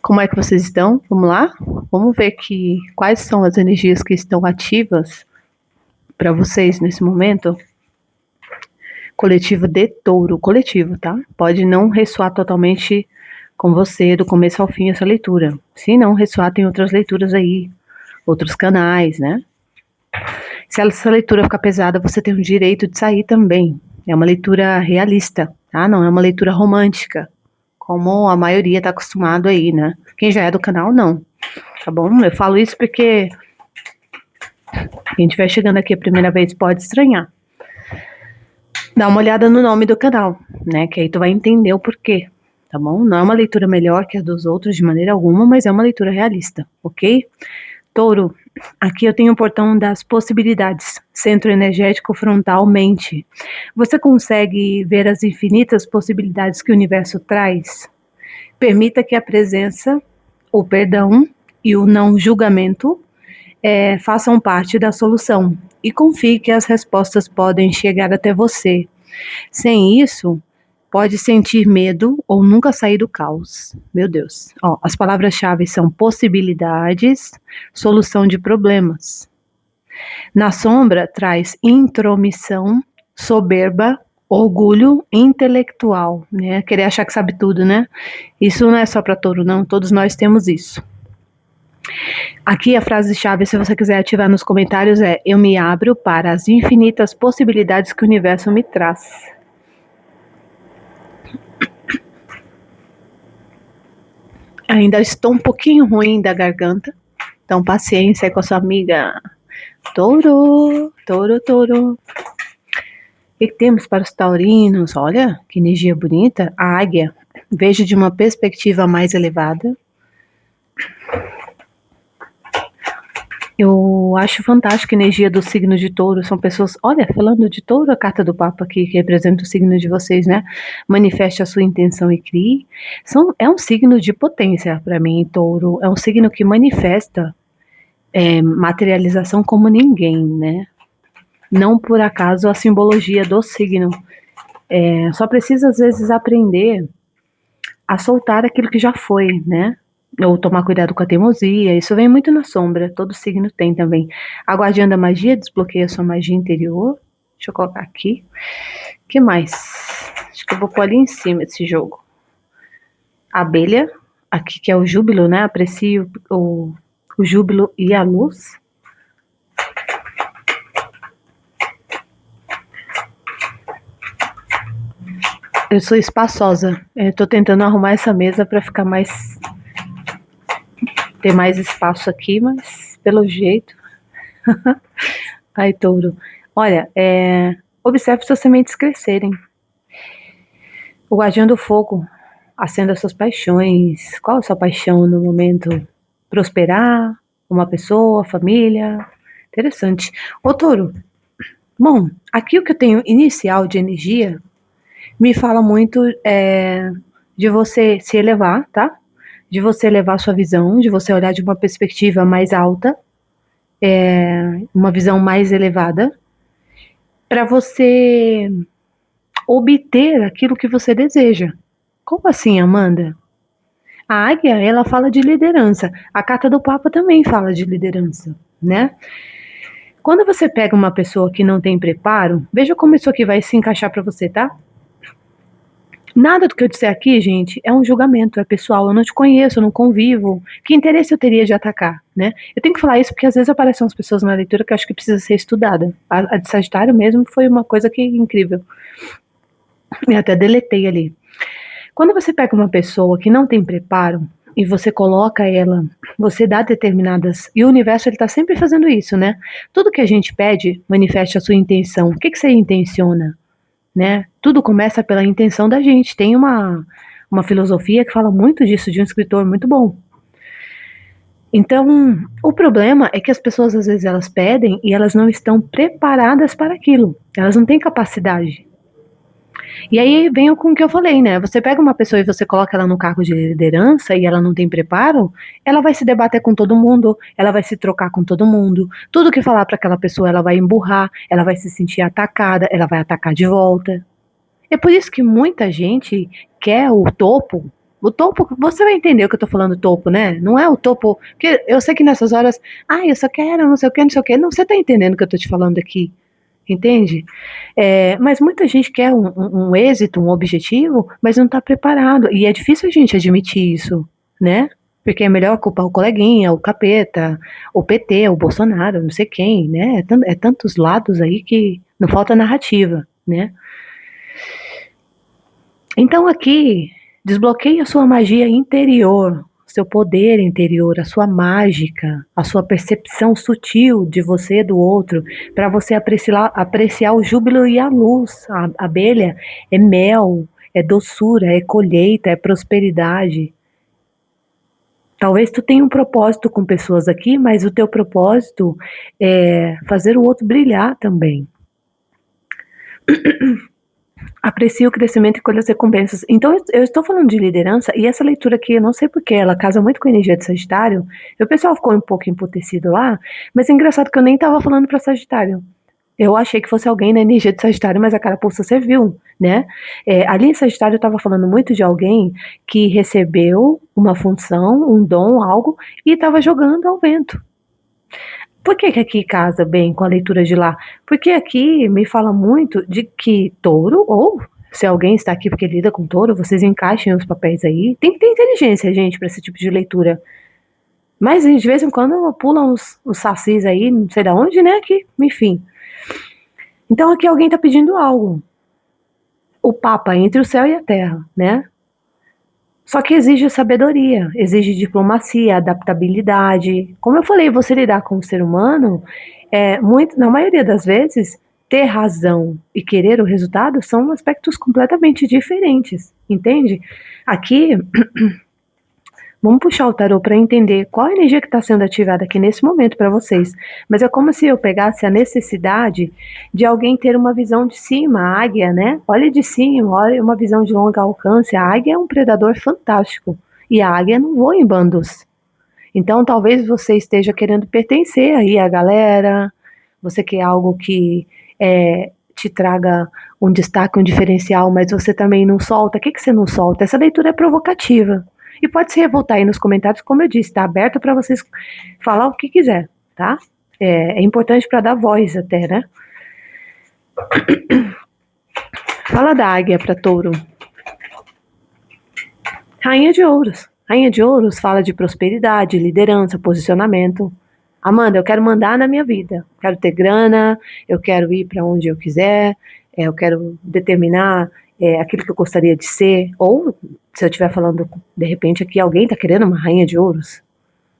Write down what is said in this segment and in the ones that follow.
Como é que vocês estão? Vamos lá? Vamos ver quais são as energias que estão ativas para vocês nesse momento. Coletivo de Touro, coletivo, tá? Pode não ressoar totalmente com você do começo ao fim essa leitura. Se não ressoar, tem outras leituras aí, outros canais, né? Se essa leitura ficar pesada, você tem o direito de sair também. É uma leitura realista, tá? Não é uma leitura romântica, como a maioria está acostumado aí, né? Quem já é do canal, não. Tá bom? Eu falo isso porque quem estiver chegando aqui a primeira vez pode estranhar. Dá uma olhada no nome do canal, né? Que aí tu vai entender o porquê, tá bom? Não é uma leitura melhor que a dos outros de maneira alguma, mas é uma leitura realista, ok? Touro, aqui eu tenho o portão das possibilidades, centro energético frontal mente. Você consegue ver as infinitas possibilidades que o universo traz? Permita que a presença, o perdão e o não julgamento façam parte da solução e confie que as respostas podem chegar até você. Sem isso, pode sentir medo ou nunca sair do caos. Meu Deus. Ó, as palavras-chave são possibilidades, solução de problemas. Na sombra, traz intromissão, soberba, orgulho intelectual, né? Querer achar que sabe tudo, né? Isso não é só para touro, não. Todos nós temos isso. Aqui a frase-chave, se você quiser ativar nos comentários, é: eu me abro para as infinitas possibilidades que o universo me traz. Ainda estou um pouquinho ruim da garganta, então paciência aí com a sua amiga. Touro, touro, touro. O que temos para os taurinos? Olha, que energia bonita. A águia. Vejo de uma perspectiva mais elevada. Eu acho fantástica a energia do signo de touro. São pessoas, olha, falando de touro, a carta do Papa aqui, que representa o signo de vocês, né? Manifeste a sua intenção e crie. É um signo de potência para mim, touro. É um signo que manifesta materialização como ninguém, né? Não por acaso a simbologia do signo. Só precisa, às vezes, aprender a soltar aquilo que já foi, né? Ou tomar cuidado com a teimosia, isso vem muito na sombra, todo signo tem também. A guardiã da magia desbloqueia sua magia interior. Deixa eu colocar aqui. O que mais? Acho que eu vou pôr ali em cima esse jogo. A abelha, aqui que é o júbilo, né? Aprecie o júbilo e a luz. Eu sou espaçosa. Tô tentando arrumar essa mesa para ficar ter mais espaço aqui, mas pelo jeito. Ai, touro. Olha, observe suas sementes crescerem. O guardião do fogo, acenda suas paixões. Qual a sua paixão no momento? Prosperar? Uma pessoa, família? Interessante. Ô, touro, bom, aqui o que eu tenho inicial de energia me fala muito de você se elevar, tá? De você elevar sua visão, de você olhar de uma perspectiva mais alta, uma visão mais elevada, para você obter aquilo que você deseja. Como assim, Amanda? A águia, ela fala de liderança. A carta do Papa também fala de liderança, né? Quando você pega uma pessoa que não tem preparo, veja como isso aqui vai se encaixar para você, tá? Nada do que eu disser aqui, gente, é um julgamento, é pessoal. Eu não te conheço, eu não convivo. Que interesse eu teria de atacar, né? Eu tenho que falar isso porque às vezes aparecem umas pessoas na leitura que eu acho que precisa ser estudada. A de Sagitário mesmo foi uma coisa que incrível. Eu até deletei ali. Quando você pega uma pessoa que não tem preparo e você coloca ela, você dá determinadas... E o universo, ele tá sempre fazendo isso, né? Tudo que a gente pede, manifeste a sua intenção. O que você intenciona? Né? Tudo começa pela intenção da gente. Tem uma filosofia que fala muito disso, de um escritor muito bom. Então, o problema é que as pessoas, às vezes, elas pedem e elas não estão preparadas para aquilo. Elas não têm capacidade. E aí vem com o que eu falei, né? Você pega uma pessoa e você coloca ela no cargo de liderança e ela não tem preparo, ela vai se debater com todo mundo, ela vai se trocar com todo mundo. Tudo que falar para aquela pessoa, ela vai emburrar, ela vai se sentir atacada, ela vai atacar de volta. É por isso que muita gente quer o topo, O topo, você vai entender o que eu tô falando topo, né? Não é o topo, porque eu sei que nessas horas, eu só quero não sei o que, não sei o que. Não, você tá entendendo o que eu tô te falando aqui, entende? Mas muita gente quer um êxito, um objetivo, mas não tá preparado. E é difícil a gente admitir isso, né? Porque é melhor culpar o coleguinha, o capeta, o PT, o Bolsonaro, não sei quem, né? É tantos lados aí que não falta narrativa, né? Então aqui, desbloqueie a sua magia interior, seu poder interior, a sua mágica, a sua percepção sutil de você e do outro, para você apreciar o júbilo e a luz. A abelha é mel, é doçura, é colheita, é prosperidade. Talvez tu tenha um propósito com pessoas aqui, mas o teu propósito é fazer o outro brilhar também. Aprecie o crescimento e colhe as recompensas. Então, eu estou falando de liderança, e essa leitura aqui, eu não sei porquê, ela casa muito com a energia de Sagitário. O pessoal ficou um pouco emputecido lá, mas é engraçado que eu nem estava falando para Sagitário. Eu achei que fosse alguém na energia de Sagitário, mas a carapuça serviu, né? Ali em Sagitário eu estava falando muito de alguém que recebeu uma função, um dom, algo, e estava jogando ao vento. Por que aqui casa bem com a leitura de lá? Porque aqui me fala muito de que touro, ou se alguém está aqui porque lida com touro, vocês encaixem os papéis aí. Tem que ter inteligência, gente, para esse tipo de leitura. Mas de vez em quando pulam os sacis aí, não sei de onde, né? Que, enfim. Então aqui alguém está pedindo algo. O Papa entre o céu e a terra, né? Só que exige sabedoria, exige diplomacia, adaptabilidade. Como eu falei, você lidar com o ser humano, na maioria das vezes, ter razão e querer o resultado são aspectos completamente diferentes, entende? Aqui, vamos puxar o tarô para entender qual a energia que está sendo ativada aqui nesse momento para vocês. Mas é como se eu pegasse a necessidade de alguém ter uma visão de cima, a águia, né? Olha de cima, olha uma visão de longo alcance. A águia é um predador fantástico. E a águia não voa em bandos. Então talvez você esteja querendo pertencer aí à galera, você quer algo que te traga um destaque, um diferencial, mas você também não solta. O que você não solta? Essa leitura é provocativa. E pode se revoltar aí nos comentários, como eu disse, está aberto para vocês falar o que quiser, tá? É importante para dar voz até, né? Fala da águia para touro. Rainha de ouros. Rainha de ouros fala de prosperidade, liderança, posicionamento. Amanda, eu quero mandar na minha vida. Quero ter grana, eu quero ir para onde eu quiser, eu quero determinar aquilo que eu gostaria de ser. Ou, se eu estiver falando, de repente, aqui alguém está querendo uma rainha de ouros.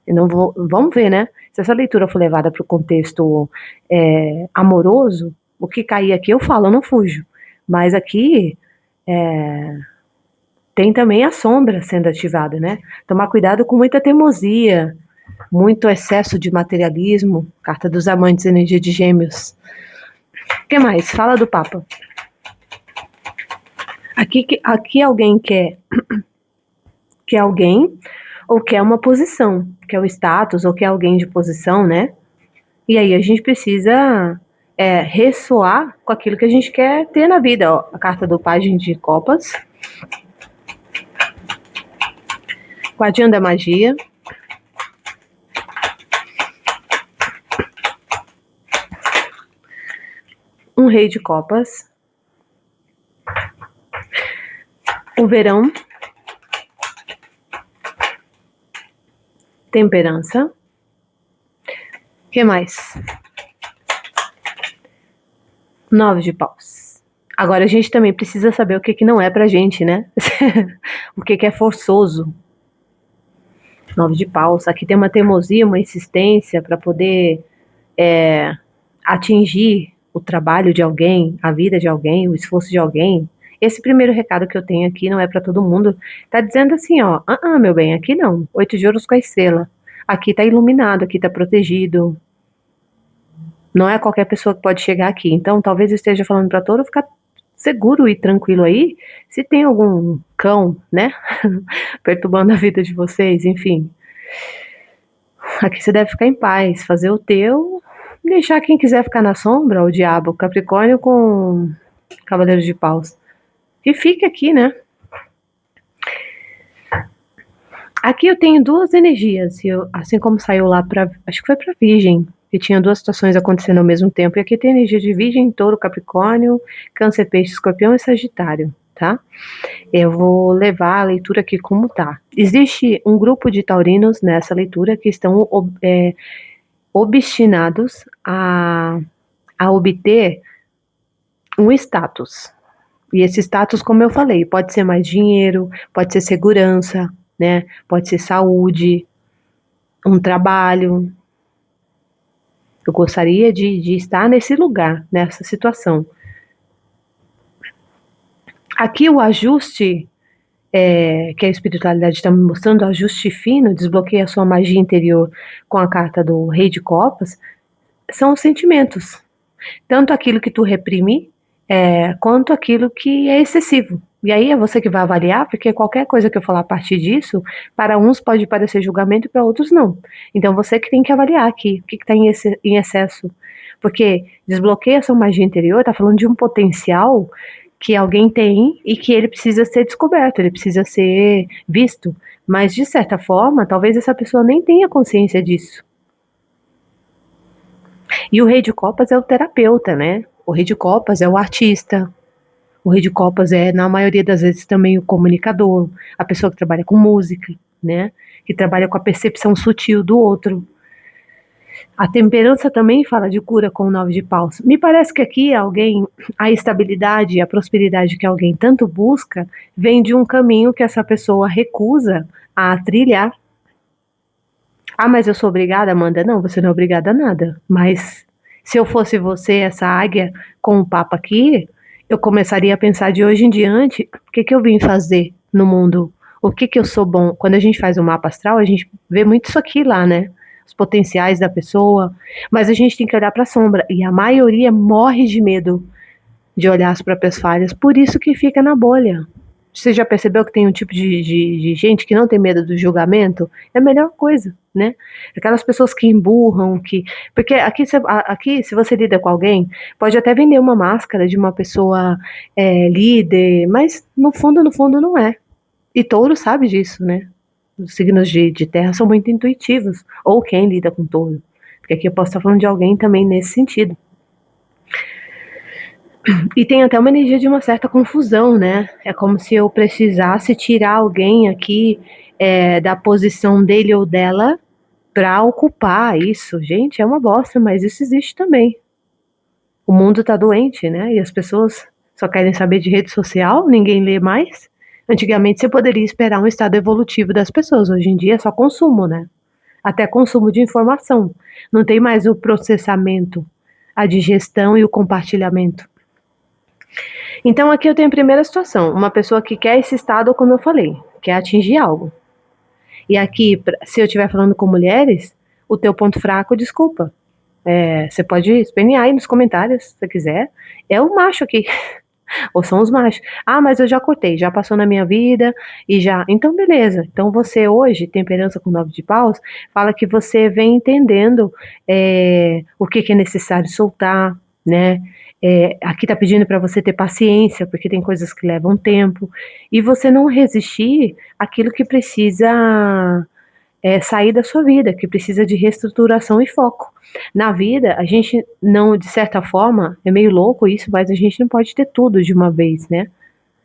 Eu não vou, vamos ver, né? Se essa leitura for levada para o contexto amoroso, o que cair aqui eu falo, eu não fujo. Mas aqui tem também a sombra sendo ativada, né? Tomar cuidado com muita teimosia, muito excesso de materialismo. Carta dos Amantes, energia de Gêmeos. O que mais? Fala do Papa. Aqui alguém quer alguém, ou quer uma posição, quer o status, ou quer alguém de posição, né? E aí a gente precisa ressoar com aquilo que a gente quer ter na vida. Ó, a carta do Pajem de Copas. Guardião da Magia. Um Rei de Copas. O Verão. Temperança. O que mais? 9 de Paus. Agora a gente também precisa saber o que não é pra gente, né? O que é forçoso. 9 de Paus. Aqui tem uma teimosia, uma insistência para poder atingir o trabalho de alguém, a vida de alguém, o esforço de alguém. Esse primeiro recado que eu tenho aqui não é para todo mundo. Tá dizendo assim, ó, meu bem, aqui não. 8 de ouros com a estrela. Aqui tá iluminado, aqui tá protegido. Não é qualquer pessoa que pode chegar aqui. Então, talvez eu esteja falando para touro ficar seguro e tranquilo aí. Se tem algum cão, né, perturbando a vida de vocês, enfim. Aqui você deve ficar em paz, fazer o teu, deixar quem quiser ficar na sombra, o diabo, Capricórnio com Cavaleiro de Paus. E fique aqui, né? Aqui eu tenho duas energias, assim como saiu lá para, acho que foi para Virgem, que tinha duas situações acontecendo ao mesmo tempo, e aqui tem energia de Virgem, Touro, Capricórnio, Câncer, Peixe, Escorpião e Sagitário, tá? Eu vou levar a leitura aqui como tá. Existe um grupo de taurinos nessa leitura que estão obstinados a obter um status. E esse status, como eu falei, pode ser mais dinheiro, pode ser segurança, né? Pode ser saúde, um trabalho. Eu gostaria de estar nesse lugar, nessa situação. Aqui o ajuste que a espiritualidade está me mostrando, o ajuste fino, desbloqueia a sua magia interior com a carta do Rei de Copas, são os sentimentos. Tanto aquilo que tu reprime, quanto aquilo que é excessivo. E aí é você que vai avaliar, porque qualquer coisa que eu falar a partir disso, para uns pode parecer julgamento e para outros não. Então você que tem que avaliar aqui, o que está em excesso. Porque desbloqueia a sua magia interior, está falando de um potencial que alguém tem e que ele precisa ser descoberto, ele precisa ser visto. Mas de certa forma, talvez essa pessoa nem tenha consciência disso. E o Rei de Copas é o terapeuta, né? O Rei de Copas é o artista. O Rei de Copas é, na maioria das vezes, também o comunicador, a pessoa que trabalha com música, né? Que trabalha com a percepção sutil do outro. A temperança também fala de cura com o 9 de paus. Me parece que aqui a estabilidade, a prosperidade que alguém tanto busca, vem de um caminho que essa pessoa recusa a trilhar. Ah, mas eu sou obrigada, Amanda? Não, você não é obrigada a nada. Mas se eu fosse você, essa águia com o Papa aqui, eu começaria a pensar de hoje em diante, o que que eu vim fazer no mundo? O que que eu sou bom? Quando a gente faz o mapa astral, a gente vê muito isso aqui lá, né? Os potenciais da pessoa, mas a gente tem que olhar para a sombra, e a maioria morre de medo de olhar as próprias falhas, por isso que fica na bolha. Você já percebeu que tem um tipo de gente que não tem medo do julgamento? É a melhor coisa, né? Aquelas pessoas que emburram, porque aqui, se você lida com alguém, pode até vender uma máscara de uma pessoa líder, mas no fundo não é. E touro sabe disso, né? Os signos de terra são muito intuitivos, ou quem lida com touro. Porque aqui eu posso estar falando de alguém também nesse sentido. E tem até uma energia de uma certa confusão, né? É como se eu precisasse tirar alguém aqui da posição dele ou dela para ocupar isso. Gente, é uma bosta, mas isso existe também. O mundo tá doente, né? E as pessoas só querem saber de rede social, ninguém lê mais. Antigamente você poderia esperar um estado evolutivo das pessoas, hoje em dia é só consumo, né? Até consumo de informação. Não tem mais o processamento, a digestão e o compartilhamento. Então aqui eu tenho a primeira situação, uma pessoa que quer esse estado, como eu falei, quer atingir algo. E aqui, se eu estiver falando com mulheres, o teu ponto fraco, desculpa. Você pode espernear aí nos comentários, se você quiser. É o macho aqui. Ou são os machos. Ah, mas eu já cortei, já passou na minha vida e já. Então, beleza. Então, você hoje, temperança com 9 de paus, fala que você vem entendendo o que é necessário soltar, né? Aqui tá pedindo para você ter paciência, porque tem coisas que levam tempo, e você não resistir àquilo que precisa sair da sua vida, que precisa de reestruturação e foco. Na vida, a gente não, de certa forma, é meio louco isso, mas a gente não pode ter tudo de uma vez, né?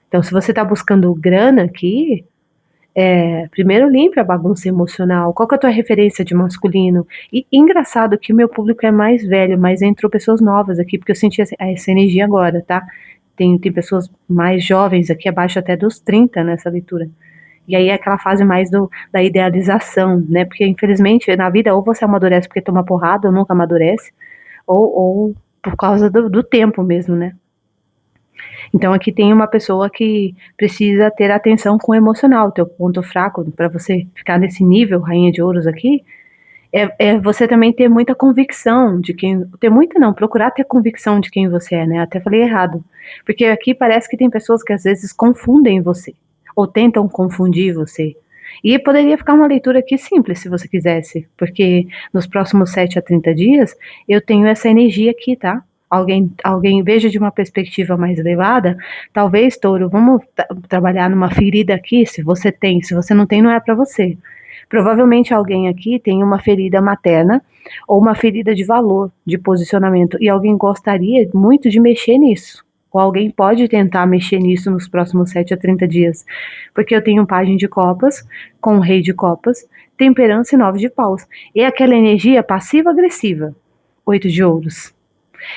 Então, se você está buscando grana aqui, primeiro limpe a bagunça emocional. Qual que é a tua referência de masculino? E engraçado que o meu público é mais velho, mas entrou pessoas novas aqui, porque eu senti essa energia agora, tá? Tem pessoas mais jovens aqui, abaixo até dos 30 nessa leitura. E aí é aquela fase mais da idealização, né? Porque infelizmente na vida ou você amadurece porque toma porrada ou nunca amadurece, ou por causa do tempo mesmo, né? Então aqui tem uma pessoa que precisa ter atenção com o emocional, teu ponto fraco para você ficar nesse nível, rainha de ouros aqui, você também ter muita convicção de quem, ter muita não, procurar ter convicção de quem você é, né? Até falei errado, porque aqui parece que tem pessoas que às vezes confundem você, ou tentam confundir você. E poderia ficar uma leitura aqui simples, se você quisesse, porque nos próximos 7 a 30 dias, eu tenho essa energia aqui, tá? alguém veja de uma perspectiva mais elevada, talvez, touro, vamos trabalhar numa ferida aqui, se você tem, se você não tem, não é para você. Provavelmente alguém aqui tem uma ferida materna ou uma ferida de valor, de posicionamento, e alguém gostaria muito de mexer nisso. Ou alguém pode tentar mexer nisso nos próximos 7 a 30 dias. Porque eu tenho um pajem de copas com o rei de copas, temperança e 9 de paus. E aquela energia passiva-agressiva, 8 de ouros.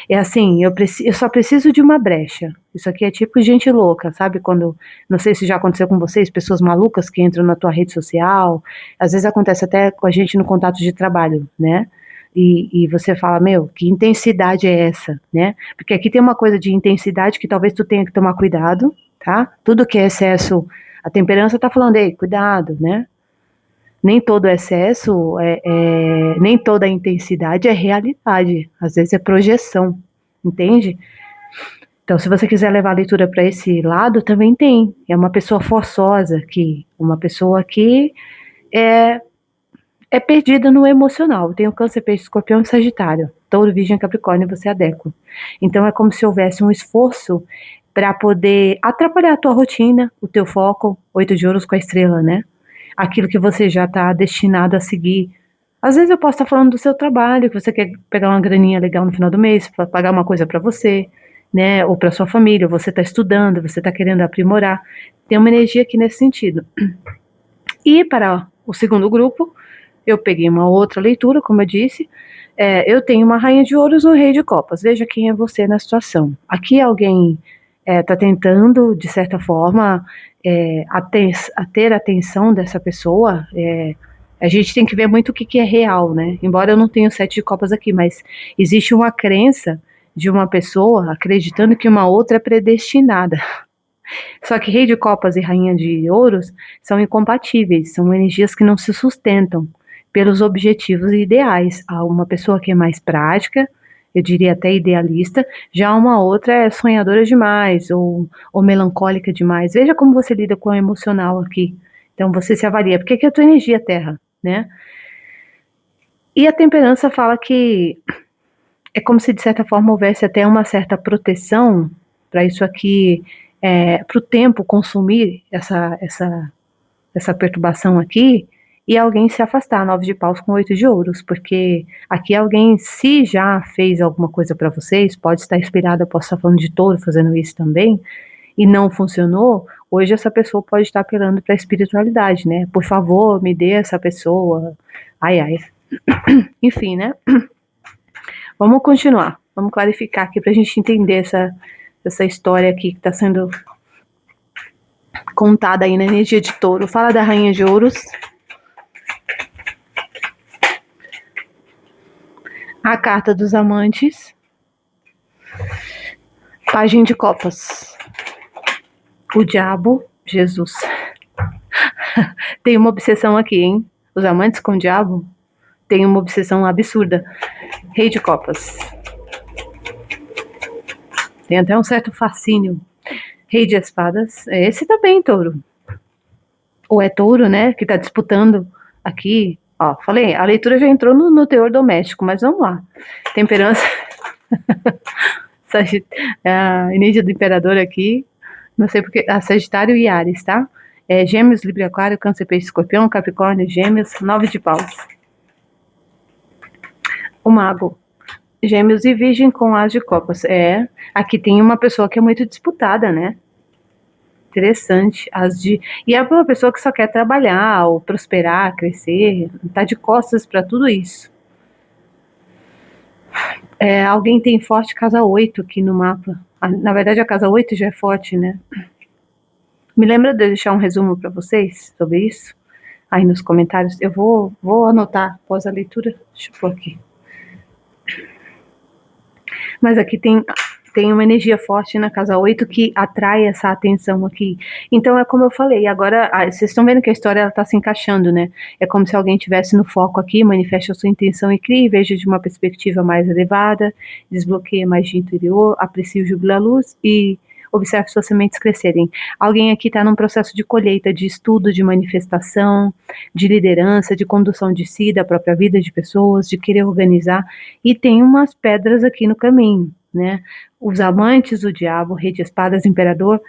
É assim, eu só preciso de uma brecha. Isso aqui é tipo gente louca, sabe? Quando, não sei se já aconteceu com vocês, pessoas malucas que entram na tua rede social, às vezes acontece até com a gente no contato de trabalho, né? E você fala, meu, que intensidade é essa, né? Porque aqui tem uma coisa de intensidade que talvez tu tenha que tomar cuidado, tá? Tudo que é excesso, a temperança tá falando, ei, cuidado, né? Nem todo excesso, nem toda intensidade é realidade. Às vezes é projeção, entende? Então, se você quiser levar a leitura para esse lado, também tem. É uma pessoa forçosa, uma pessoa que é, é perdida no emocional. Tem o Câncer, Peixe, Escorpião e Sagitário. Touro, Virgem, Capricórnio, você adequa. Então, é como se houvesse um esforço para poder atrapalhar a tua rotina, o teu foco, 8 de ouros com a estrela, né? Aquilo que você já está destinado a seguir. Às vezes eu posso estar falando do seu trabalho, que você quer pegar uma graninha legal no final do mês, para pagar uma coisa para você, né? Ou para sua família, ou você está estudando, você está querendo aprimorar. Tem uma energia aqui nesse sentido. E para o segundo grupo, eu peguei uma outra leitura, como eu disse. Eu tenho uma rainha de ouros e um rei de copas. Veja quem é você na situação. Aqui alguém está tentando, de certa forma, a ter a atenção dessa pessoa. A gente tem que ver muito o que é real, né? Embora eu não tenha o 7 de copas aqui, mas existe uma crença de uma pessoa acreditando que uma outra é predestinada. Só que rei de copas e rainha de ouros são incompatíveis, são energias que não se sustentam pelos objetivos e ideais. Há uma pessoa que é mais prática, eu diria até idealista, já uma outra é sonhadora demais ou melancólica demais. Veja como você lida com o emocional aqui. Então você se avalia, porque aqui é a tua energia terra, né? E a temperança fala que é como se de certa forma houvesse até uma certa proteção para isso aqui, para o tempo consumir essa perturbação aqui, e alguém se afastar, 9 de paus com 8 de ouros, porque aqui alguém, se já fez alguma coisa para vocês, pode estar inspirado, eu posso estar falando de touro fazendo isso também, e não funcionou, hoje essa pessoa pode estar apelando para a espiritualidade, né? Por favor, me dê essa pessoa. Ai, ai. Enfim, né? Vamos continuar. Vamos clarificar aqui para a gente entender essa história aqui que está sendo contada aí na energia de touro. Fala da rainha de ouros. A carta dos amantes. Pajem de copas. O diabo, Jesus. Tem uma obsessão aqui, hein? Os amantes com o diabo tem uma obsessão absurda. Rei de copas. Tem até um certo fascínio. Rei de espadas. Esse também, touro. Ou é touro, né? Que tá disputando aqui. Ó, falei, a leitura já entrou no teor doméstico, mas vamos lá. Temperança. A energia do imperador aqui. Não sei porque. Sagitário e Áries, tá? Gêmeos, Libra, Aquário, Câncer, Peixe, Escorpião, Capricórnio, Gêmeos, 9 de paus. O mago. Gêmeos e Virgem com as de copas. Aqui tem uma pessoa que é muito disputada, né? Interessante. E é uma pessoa que só quer trabalhar, ou prosperar, crescer, tá de costas para tudo isso. Alguém tem forte casa 8 aqui no mapa. Na verdade, a casa 8 já é forte, né? Me lembra de deixar um resumo para vocês sobre isso? Aí nos comentários. Eu vou anotar após a leitura. Deixa eu pôr aqui. Mas aqui tem uma energia forte na casa 8 que atrai essa atenção aqui. Então é como eu falei, agora vocês estão vendo que a história está se encaixando, né? É como se alguém tivesse no foco aqui, manifeste a sua intenção e crie, veja de uma perspectiva mais elevada, desbloqueia mais de interior, aprecie o júbilo à luz e observe suas sementes crescerem. Alguém aqui está num processo de colheita, de estudo, de manifestação, de liderança, de condução de si, da própria vida de pessoas, de querer organizar, e tem umas pedras aqui no caminho. né? Os amantes, o diabo, o rei de espadas, imperador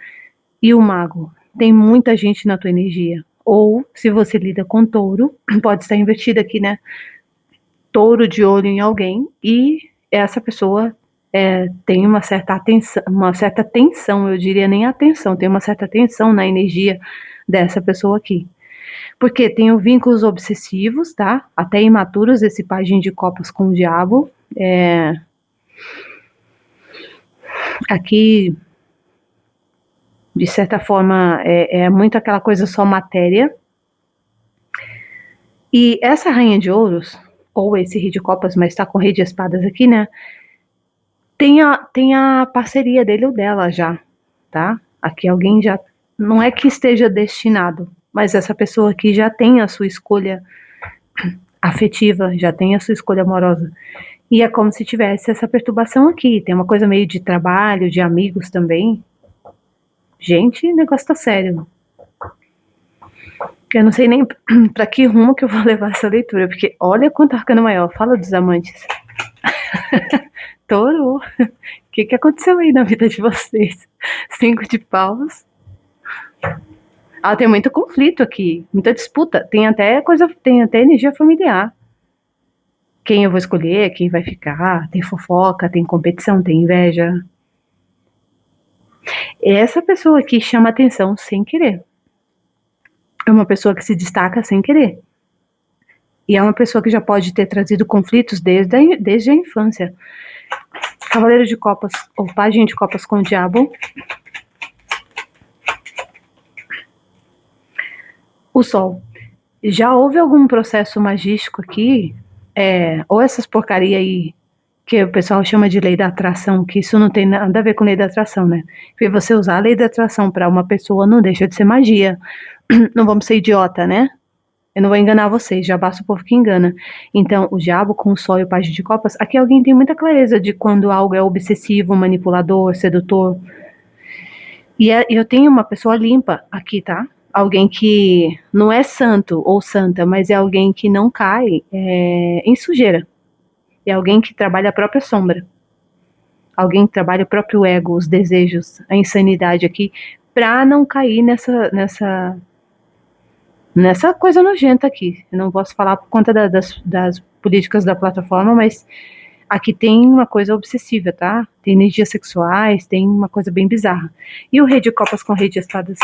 e o mago. Tem muita gente na tua energia. Ou, se você lida com touro, pode estar invertido aqui, né? Touro de olho em alguém e essa pessoa tem uma certa tensão, eu diria nem atenção, tem uma certa tensão na energia dessa pessoa aqui. Porque tem vínculos obsessivos, tá? Até imaturos, esse pajem de copas com o diabo. Aqui, de certa forma, é muito aquela coisa só matéria. E essa rainha de ouros, ou esse rei de copas, mas tá com o rei de espadas aqui, né? Tem a parceria dele ou dela já, tá? Aqui alguém já, não é que esteja destinado, mas essa pessoa aqui já tem a sua escolha afetiva, já tem a sua escolha amorosa. E é como se tivesse essa perturbação aqui. Tem uma coisa meio de trabalho, de amigos também. Gente, o negócio tá sério. Eu não sei nem pra que rumo que eu vou levar essa leitura, porque olha quanto tá ficando maior. Fala dos amantes. Touro, o que aconteceu aí na vida de vocês? 5 de paus. Ah, tem muito conflito aqui, muita disputa. Tem até energia familiar. Quem eu vou escolher, quem vai ficar, tem fofoca, tem competição, tem inveja. Essa pessoa aqui chama atenção sem querer. É uma pessoa que se destaca sem querer. E é uma pessoa que já pode ter trazido conflitos desde a infância. Cavaleiro de copas, ou pajem de copas com o diabo. O sol. Já houve algum processo magístico aqui? Ou essas porcaria aí que o pessoal chama de lei da atração, que isso não tem nada a ver com lei da atração, né? Porque você usar a lei da atração para uma pessoa não deixa de ser magia. Não vamos ser idiota, né? Eu não vou enganar vocês, já basta o povo que engana. Então, o diabo com o sol e o pajem de copas, aqui alguém tem muita clareza de quando algo é obsessivo, manipulador, sedutor. E eu tenho uma pessoa limpa aqui, tá? Alguém que não é santo ou santa, mas é alguém que não cai em sujeira. É alguém que trabalha a própria sombra. Alguém que trabalha o próprio ego, os desejos, a insanidade aqui, pra não cair nessa coisa nojenta aqui. Eu não posso falar por conta das políticas da plataforma, mas aqui tem uma coisa obsessiva, tá? Tem energias sexuais, tem uma coisa bem bizarra. E o rei de copas com o rei de espadas?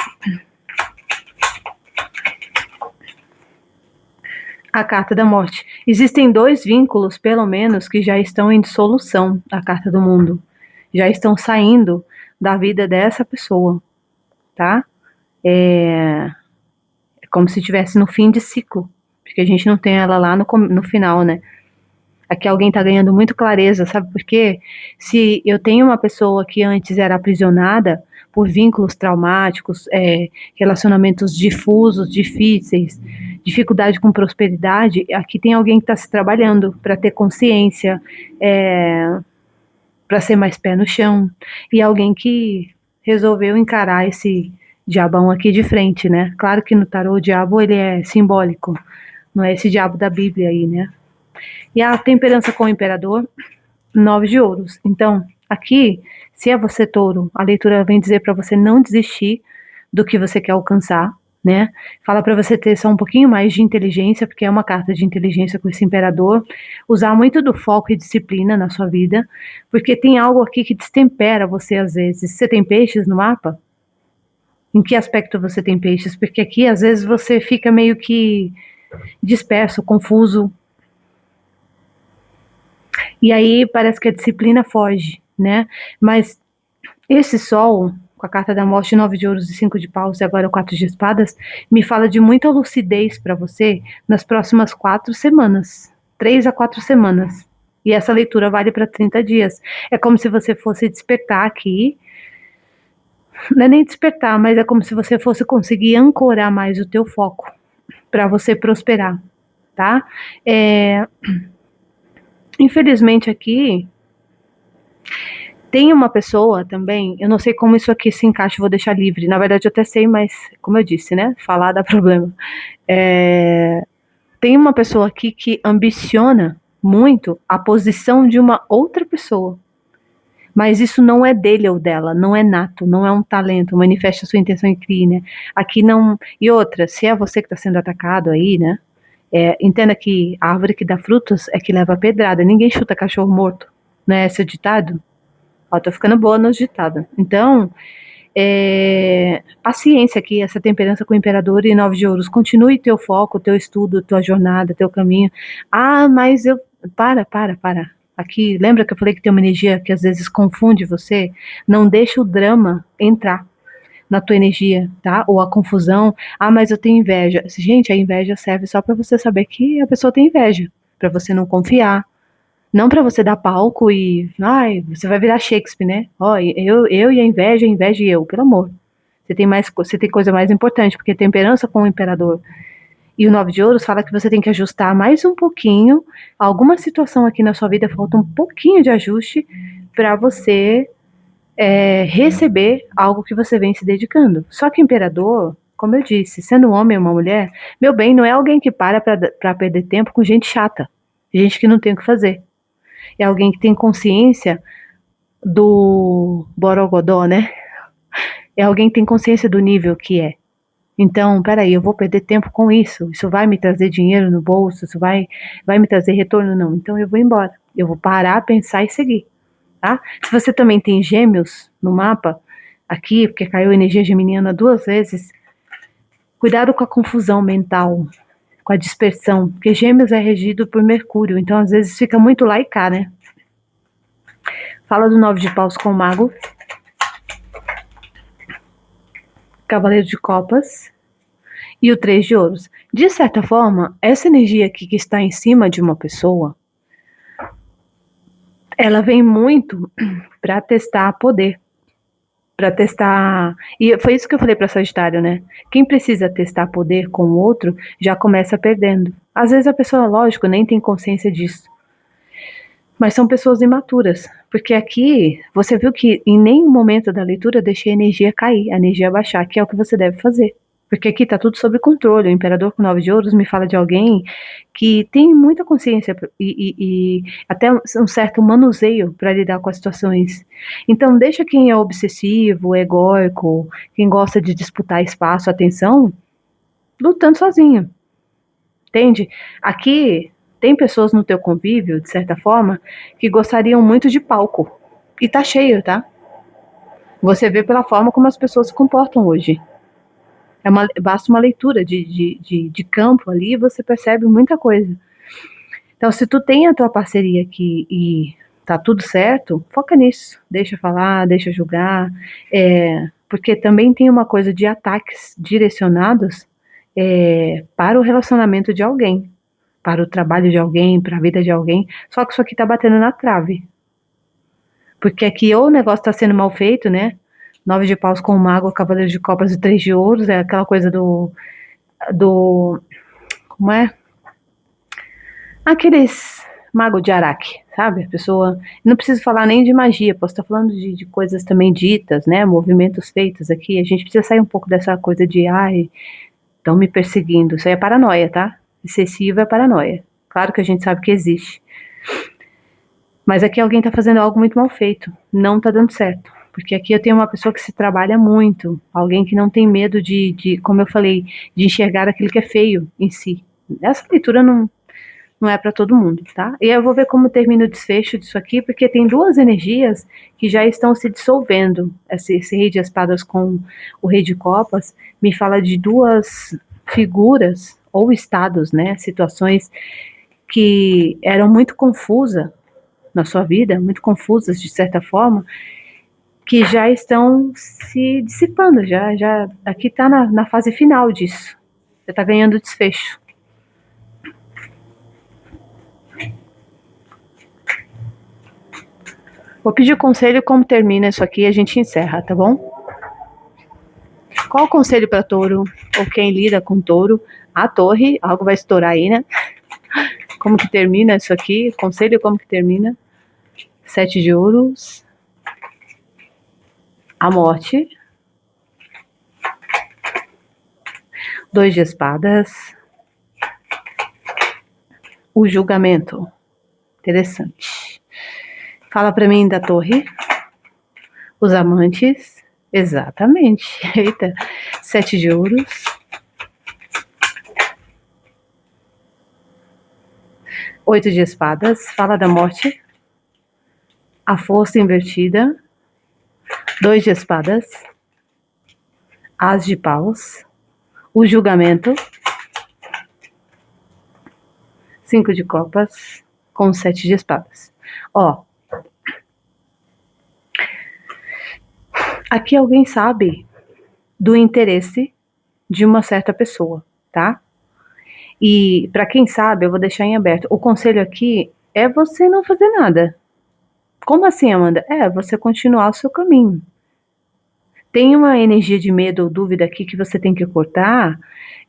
A carta da morte. Existem 2 vínculos, pelo menos, que já estão em dissolução, a carta do mundo. Já estão saindo da vida dessa pessoa, tá? É como se estivesse no fim de ciclo, porque a gente não tem ela lá no final, né? Aqui alguém tá ganhando muito clareza, sabe por quê? Se eu tenho uma pessoa que antes era aprisionada por vínculos traumáticos, relacionamentos difusos, difíceis, dificuldade com prosperidade, aqui tem alguém que está se trabalhando para ter consciência, para ser mais pé no chão, e alguém que resolveu encarar esse diabão aqui de frente, né? Claro que no tarô o diabo ele é simbólico, não é esse diabo da Bíblia aí, né? E a temperança com o imperador, 9 de ouros. Então, aqui, se é você touro, a leitura vem dizer para você não desistir do que você quer alcançar, né? Fala para você ter só um pouquinho mais de inteligência, porque é uma carta de inteligência com esse imperador. Usar muito do foco e disciplina na sua vida, porque tem algo aqui que destempera você às vezes. Você tem peixes no mapa? Em que aspecto você tem peixes? Porque aqui, às vezes, você fica meio que disperso, confuso, e aí parece que a disciplina foge, né? Mas esse sol, com a carta da morte, 9 de ouros e 5 de paus, e agora o 4 de espadas, me fala de muita lucidez para você nas próximas 4 semanas. 3 a 4 semanas. E essa leitura vale para 30 dias. É como se você fosse despertar aqui. Não é nem despertar, mas é como se você fosse conseguir ancorar mais o teu foco para você prosperar, tá? Infelizmente aqui tem uma pessoa também, eu não sei como isso aqui se encaixa, vou deixar livre. Na verdade, eu até sei, mas como eu disse, né? Falar dá problema. Tem uma pessoa aqui que ambiciona muito a posição de uma outra pessoa. Mas isso não é dele ou dela, não é nato, não é um talento, manifeste a sua intenção e crie, né? Aqui não. E outra, se é você que está sendo atacado aí, né? Entenda que a árvore que dá frutos é que leva a pedrada. Ninguém chuta cachorro morto, né? Esse é o ditado. Ó, tô ficando boa nos ditados. Então, paciência aqui, essa temperança com o imperador e 9 de ouros. Continue teu foco, teu estudo, tua jornada, teu caminho. Ah, mas eu. Para. Aqui, lembra que eu falei que tem uma energia que às vezes confunde você? Não deixa o drama entrar na tua energia, tá? Ou a confusão. Ah, mas eu tenho inveja. Gente, a inveja serve só para você saber que a pessoa tem inveja, para você não confiar, não para você dar palco e, ai, você vai virar Shakespeare, né? Ó, eu e a inveja e eu, pelo amor. Você tem coisa mais importante, porque temperança com o imperador e o 9 de ouros fala que você tem que ajustar mais um pouquinho. Alguma situação aqui na sua vida falta um pouquinho de ajuste para você receber algo que você vem se dedicando. Só que o imperador, como eu disse, sendo um homem ou uma mulher, meu bem, não é alguém que para perder tempo com gente chata, gente que não tem o que fazer. É alguém que tem consciência do borogodó, né? É alguém que tem consciência do nível que é. Então, peraí, eu vou perder tempo com isso? Isso vai me trazer dinheiro no bolso? Isso vai me trazer retorno? Não. Então eu vou embora. Eu vou parar, pensar e seguir. Tá? Se você também tem gêmeos no mapa, aqui, porque caiu energia geminiana 2 vezes, cuidado com a confusão mental, com a dispersão, porque gêmeos é regido por Mercúrio, então às vezes fica muito lá e cá, né? Fala do 9 de paus com o mago, cavaleiro de copas e o 3 de ouros. De certa forma, essa energia aqui que está em cima de uma pessoa, ela vem muito para testar poder, para testar. E foi isso que eu falei para Sagitário, né? Quem precisa testar poder com o outro já começa perdendo. Às vezes a pessoa, lógico, nem tem consciência disso. Mas são pessoas imaturas. Porque aqui, você viu que em nenhum momento da leitura eu deixei a energia cair, a energia baixar, que é o que você deve fazer. Porque aqui está tudo sob controle. O imperador com 9 de ouros me fala de alguém que tem muita consciência e até um certo manuseio para lidar com as situações. Então, deixa quem é obsessivo, egóico, quem gosta de disputar espaço, atenção, lutando sozinho. Entende? Aqui tem pessoas no teu convívio, de certa forma, que gostariam muito de palco. E tá cheio, tá? Você vê pela forma como as pessoas se comportam hoje. Basta uma leitura de campo ali e você percebe muita coisa. Então, se tu tem a tua parceria aqui e tá tudo certo, foca nisso. Deixa falar, deixa julgar. Porque também tem uma coisa de ataques direcionados para o relacionamento de alguém, para o trabalho de alguém, para a vida de alguém. Só que isso aqui tá batendo na trave. Porque aqui ou o negócio tá sendo mal feito, né? 9 de paus com o mago, cavaleiro de copas e 3 de ouros, é aquela coisa do como é? Aqueles mago de Araque, sabe? A pessoa, não preciso falar nem de magia, posso estar falando de coisas também ditas, né? Movimentos feitos aqui, a gente precisa sair um pouco dessa coisa de, ai, estão me perseguindo, isso aí é paranoia, tá? Excessiva é paranoia. Claro que a gente sabe que existe. Mas aqui alguém tá fazendo algo muito mal feito, não tá dando certo. Porque aqui eu tenho uma pessoa que se trabalha muito, alguém que não tem medo como eu falei, de enxergar aquilo que é feio em si. Essa leitura não é para todo mundo, tá? E eu vou ver como termina o desfecho disso aqui, porque tem duas energias que já estão se dissolvendo. Esse rei de espadas com o rei de copas me fala de duas figuras ou estados, né? Situações que eram muito confusas na sua vida, muito confusas de certa forma, que já estão se dissipando, já aqui está na fase final disso. Já está ganhando desfecho. Vou pedir conselho como termina isso aqui e a gente encerra, tá bom? Qual o conselho para touro ou quem lida com touro? A torre, algo vai estourar aí, né? Como que termina isso aqui? Conselho como que termina? 7 de ouros. A morte. 2 de espadas. O julgamento. Interessante. Fala para mim da torre. Os amantes, exatamente. Eita, 7 de ouros. Oito de espadas, fala da morte. A força invertida. 2 de espadas. As de paus. O julgamento. 5 de copas com 7 de espadas. Ó, aqui alguém sabe do interesse de uma certa pessoa, tá? E para quem sabe, eu vou deixar em aberto. O conselho aqui é você não fazer nada. Como assim, Amanda? É você continuar o seu caminho. Tem uma energia de medo ou dúvida aqui que você tem que cortar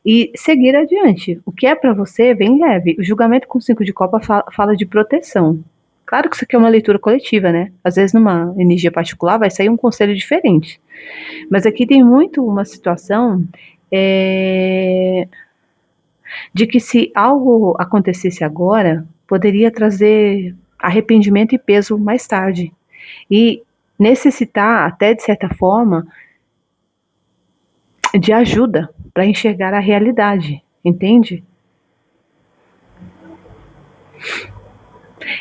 e seguir adiante. O que é para você, vem leve. O julgamento com 5 de copa fala de proteção. Claro que isso aqui é uma leitura coletiva, né? Às vezes, numa energia particular, vai sair um conselho diferente. Mas aqui tem muito uma situação de que se algo acontecesse agora, poderia trazer arrependimento e peso mais tarde. E necessitar, até de certa forma, de ajuda para enxergar a realidade, entende?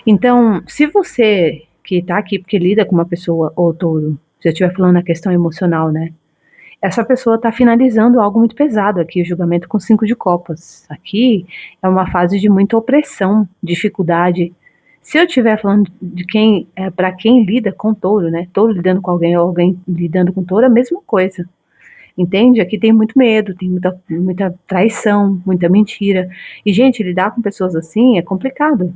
Então, se você que está aqui porque lida com uma pessoa ou touro, se eu estiver falando na questão emocional, né? Essa pessoa está finalizando algo muito pesado aqui, o julgamento com 5 de copas. Aqui é uma fase de muita opressão, dificuldade. Se eu estiver falando de quem, para quem lida com touro, né? Touro lidando com alguém ou alguém lidando com touro, é a mesma coisa. Entende? Aqui tem muito medo, tem muita traição, muita mentira. E, gente, lidar com pessoas assim é complicado.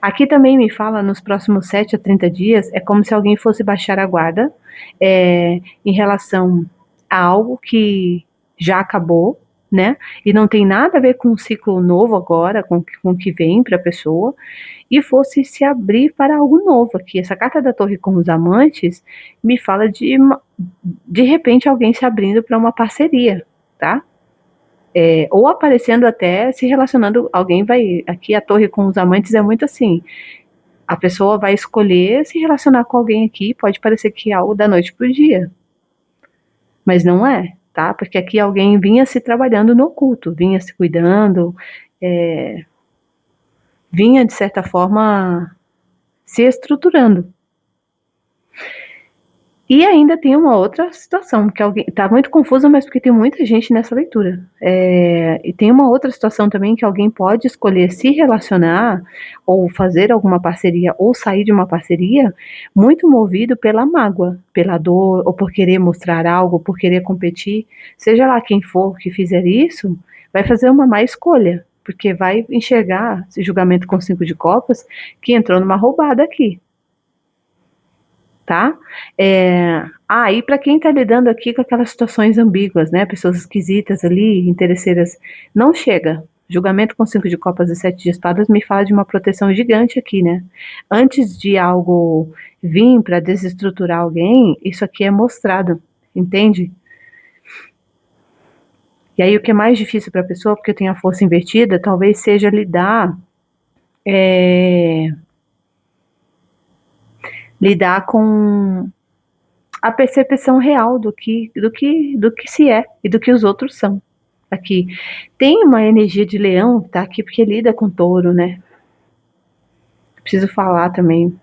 Aqui também me fala, nos próximos 7 a 30 dias, é como se alguém fosse baixar a guarda em relação a algo que já acabou, né? E não tem nada a ver com um ciclo novo agora, com o que vem para a pessoa, e fosse se abrir para algo novo aqui. Essa carta da torre com os amantes me fala de repente alguém se abrindo para uma parceria, tá? Ou aparecendo até se relacionando, alguém vai, aqui a torre com os amantes é muito assim, a pessoa vai escolher se relacionar com alguém aqui, pode parecer que é algo da noite pro dia, mas não é, tá? Porque aqui alguém vinha se trabalhando no oculto, vinha se cuidando, vinha de certa forma se estruturando. E ainda tem uma outra situação, que alguém tá muito confusa, mas porque tem muita gente nessa leitura. E tem uma outra situação também que alguém pode escolher se relacionar, ou fazer alguma parceria, ou sair de uma parceria, muito movido pela mágoa, pela dor, ou por querer mostrar algo, por querer competir. Seja lá quem for que fizer isso, vai fazer uma má escolha, porque vai enxergar esse julgamento com 5 de copas, que entrou numa roubada aqui. Tá? E para quem está lidando aqui com aquelas situações ambíguas, né? Pessoas esquisitas ali, interesseiras, não chega. Julgamento com 5 de copas e 7 de espadas me fala de uma proteção gigante aqui, né? Antes de algo vir para desestruturar alguém, isso aqui é mostrado, entende? E aí o que é mais difícil para a pessoa, porque tem a força invertida, talvez seja lidar com a percepção real do que se é e do que os outros são. Aqui tem uma energia de leão, tá aqui porque lida com touro, né? Preciso falar também.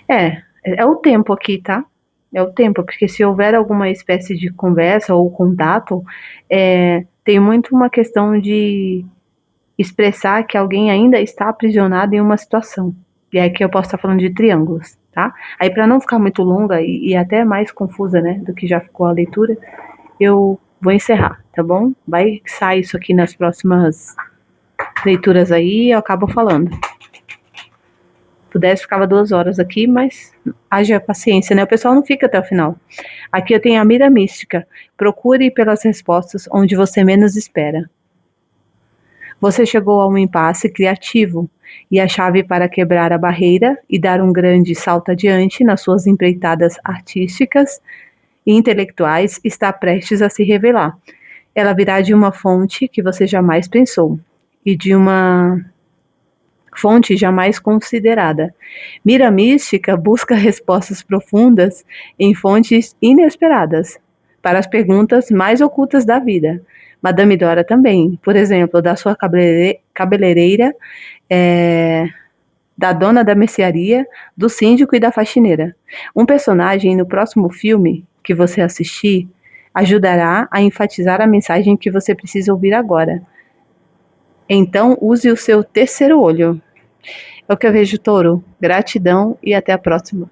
É o tempo aqui, tá? É o tempo, porque se houver alguma espécie de conversa ou contato, tem muito uma questão de expressar que alguém ainda está aprisionado em uma situação. E aí que eu posso estar falando de triângulos, tá? Aí para não ficar muito longa e até mais confusa, né, do que já ficou a leitura, eu vou encerrar, tá bom? Vai sair isso aqui nas próximas leituras aí, eu acabo falando. Pudesse, ficava 2 horas aqui, mas haja paciência, né? O pessoal não fica até o final. Aqui eu tenho a mira mística. Procure pelas respostas onde você menos espera. Você chegou a um impasse criativo e a chave para quebrar a barreira e dar um grande salto adiante nas suas empreitadas artísticas e intelectuais está prestes a se revelar. ela virá de uma fonte que você jamais pensou e de uma fonte jamais considerada. Mira mística busca respostas profundas em fontes inesperadas para as perguntas mais ocultas da vida. Madame Dora também, por exemplo, da sua cabeleireira, da dona da mercearia, do síndico e da faxineira. Um personagem no próximo filme que você assistir ajudará a enfatizar a mensagem que você precisa ouvir agora. Então, use o seu terceiro olho. É o que eu vejo, Touro. Gratidão e até a próxima.